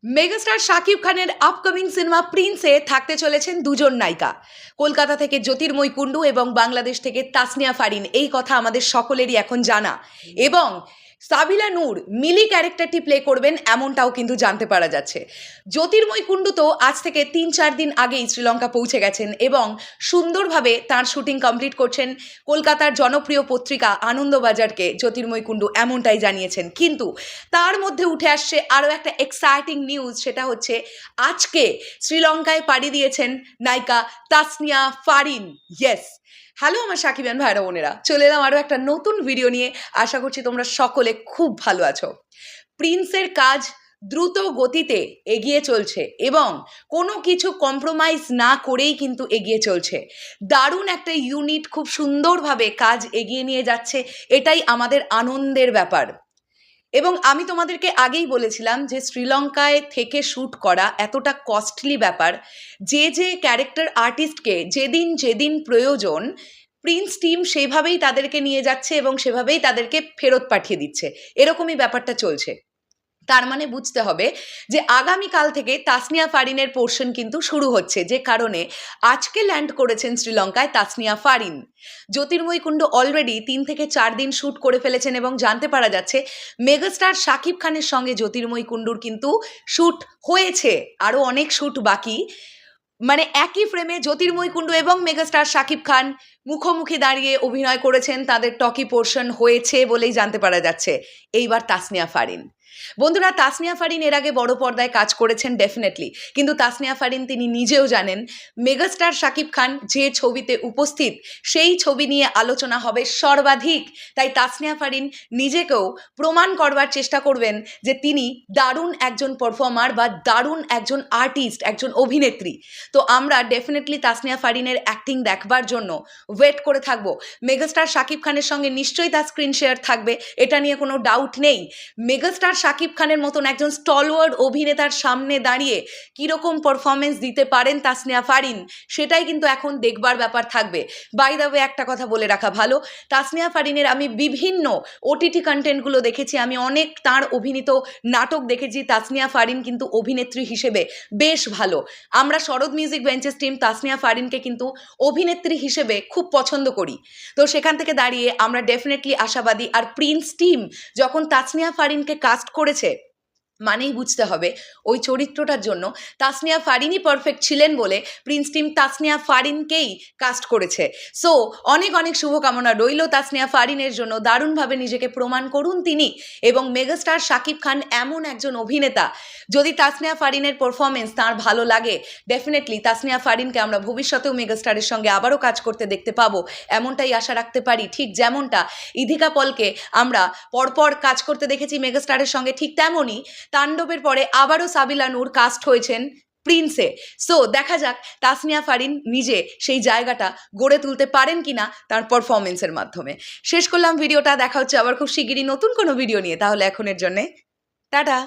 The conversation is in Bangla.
মেগাস্টার শাকিব খানের আপকামিং সিনেমা প্রিন্সে থাকতে চলেছেন দুজন নায়িকা। কলকাতা থেকে জ্যোতির্ময় কুণ্ডু এবং বাংলাদেশ থেকে তাসনিয়া ফারিন, এই কথা আমাদের সকলেরই এখন জানা। এবং সাবিলা নূর মিলি ক্যারেক্টারটি প্লে করবেন এমনটাও কিন্তু জানতে পারা যাচ্ছে। জ্যোতির্ময় কুণ্ডু তো আজ থেকে ৩-৪ দিন আগেই শ্রীলঙ্কা পৌঁছে গেছেন এবং সুন্দরভাবে তার শুটিং কমপ্লিট করছেন। কলকাতার জনপ্রিয় পত্রিকা আনন্দবাজারকে জ্যোতির্ময় কুণ্ডু এমনটাই জানিয়েছেন। কিন্তু তার মধ্যে উঠে আসছে আরও একটা এক্সাইটিং নিউজ, সেটা হচ্ছে আজকে শ্রীলঙ্কায় পাড়ি দিয়েছেন নায়িকা তাসনিয়া ফারিন। ইয়েস, হ্যালো আমার সাকিবান ভাইরা বোনেরা, চলে এলাম আরও একটা নতুন ভিডিও নিয়ে। আশা করছি তোমরা সকলে খুব ভালো আছো। প্রিন্সের কাজ দ্রুত গতিতে এগিয়ে চলছে এবং কোনো কিছু কম্প্রোমাইজ না করেই কিন্তু এগিয়ে চলছে। দারুণ একটা ইউনিট খুব সুন্দরভাবে কাজ এগিয়ে নিয়ে যাচ্ছে, এটাই আমাদের আনন্দের ব্যাপার। এবং আমি তোমাদেরকে আগেই বলেছিলাম যে শ্রীলঙ্কায় থেকে শ্যুট করা এতটা কস্টলি ব্যাপার, যে ক্যারেক্টার আর্টিস্টকে যেদিন যেদিন প্রয়োজন প্রিন্স টিম সেভাবেই তাদেরকে নিয়ে যাচ্ছে এবং সেভাবেই তাদেরকে ফেরত পাঠিয়ে দিচ্ছে, এরকমই ব্যাপারটা চলছে। তার মানে বুঝতে হবে যে আগামীকাল থেকে তাসনিয়া ফারিনের পোর্শন কিন্তু শুরু হচ্ছে, যে কারণে আজকে ল্যান্ড করেছেন শ্রীলঙ্কায় তাসনিয়া ফারিন। জ্যোতির্ময় কুণ্ডু অলরেডি 3 থেকে 4 দিন শ্যুট করে ফেলেছেন এবং জানতে পারা যাচ্ছে মেগাস্টার শাকিব খানের সঙ্গে জ্যোতির্ময় কুণ্ডুর কিন্তু শ্যুট হয়েছে, আরও অনেক শ্যুট বাকি। মানে একই ফ্রেমে জ্যোতির্ময় কুণ্ডু এবং মেগাস্টার শাকিব খান মুখোমুখি দাঁড়িয়ে অভিনয় করেছেন, তাদের টকি পোর্শন হয়েছে বলেই জানতে পারা যাচ্ছে। এইবার তাসনিয়া ফারিন। বন্ধুরা, তাসনিয়া ফারিন এর আগে বড় পর্দায় কাজ করেছেন ডেফিনেটলি, কিন্তু তাসনিয়া ফারিন তিনি নিজেও জানেন মেগাস্টার শাকিব খান যে ছবিতে উপস্থিত সেই ছবি নিয়ে আলোচনা হবে সর্বাধিক। তাই তাসনিয়া ফারিন নিজেকেও প্রমাণ করবার চেষ্টা করবেন যে তিনি দারুণ একজন পারফর্মার বা দারুণ একজন আর্টিস্ট, একজন অভিনেত্রী। তো আমরা ডেফিনেটলি তাসনিয়া ফারিনের অ্যাক্টিং দেখবার জন্য ওয়েট করে থাকবো। মেগাস্টার শাকিব খানের সঙ্গে নিশ্চয়ই তার স্ক্রিন শেয়ার থাকবে, এটা নিয়ে কোনো ডাউট নেই। মেগাস্টার শাকিব খানের মতন একজন স্টলওয়ার্ড অভিনেতার সামনে দাঁড়িয়ে কীরকম পারফরমেন্স দিতে পারেন তাসনিয়া ফারিন, সেটাই কিন্তু এখন দেখবার ব্যাপার থাকবে। বাই দ্য ওয়ে, একটা কথা বলে রাখা ভালো, তাসনিয়া ফারিনের আমি বিভিন্ন ওটিটি কন্টেন্টগুলো দেখেছি, আমি অনেক তার অভিনীত নাটক দেখেছি। তাসনিয়া ফারিন কিন্তু অভিনেত্রী হিসেবে বেশ ভালো। আমরা শরৎ মিউজিক বেঞ্চেস টিম তাসনিয়া ফারিনকে কিন্তু অভিনেত্রী হিসেবে খুব পছন্দ করি। তো সেখান থেকে দাঁড়িয়ে আমরা ডেফিনেটলি আশাবাদী। আর প্রিন্স টিম যখন তাসনিয়া ফারিনকে কাস্ট করেছে, মানেই বুঝতে হবে ওই চরিত্রটার জন্য তাসনিয়া ফারিনই পারফেক্ট ছিলেন বলে প্রিন্স টিম তাসনিয়া ফারিনকেই কাস্ট করেছে। সো অনেক অনেক শুভকামনা রইল তাসনিয়া ফারিনের জন্য। দারুণভাবে নিজেকে প্রমাণ করুন তিনি। এবং মেগাস্টার শাকিব খান এমন একজন অভিনেতা, যদি তাসনিয়া ফারিনের পারফরমেন্স তার ভালো লাগে, ডেফিনেটলি তাসনিয়া ফারিনকে আমরা ভবিষ্যতেও মেগাস্টারের সঙ্গে আবারও কাজ করতে দেখতে পাবো, এমনটাই আশা রাখতে পারি। ঠিক যেমনটা ইধিকা পলকে আমরা পরপর কাজ করতে দেখেছি মেগাস্টারের সঙ্গে, ঠিক তেমনই তাণ্ডবের পরে আবারও সাবিলা নূর কাস্ট হয়েছেন প্রিন্সে। সো দেখা যাক তাসনিয়া ফারিন নিজে সেই জায়গাটা গড়ে তুলতে পারেন কিনা তার পারফরমেন্সের মাধ্যমে। শেষ করলাম ভিডিওটা, দেখা হচ্ছে আবার খুব শিগগিরই নতুন কোনো ভিডিও নিয়ে। তাহলে এখনের জন্যে টাটা।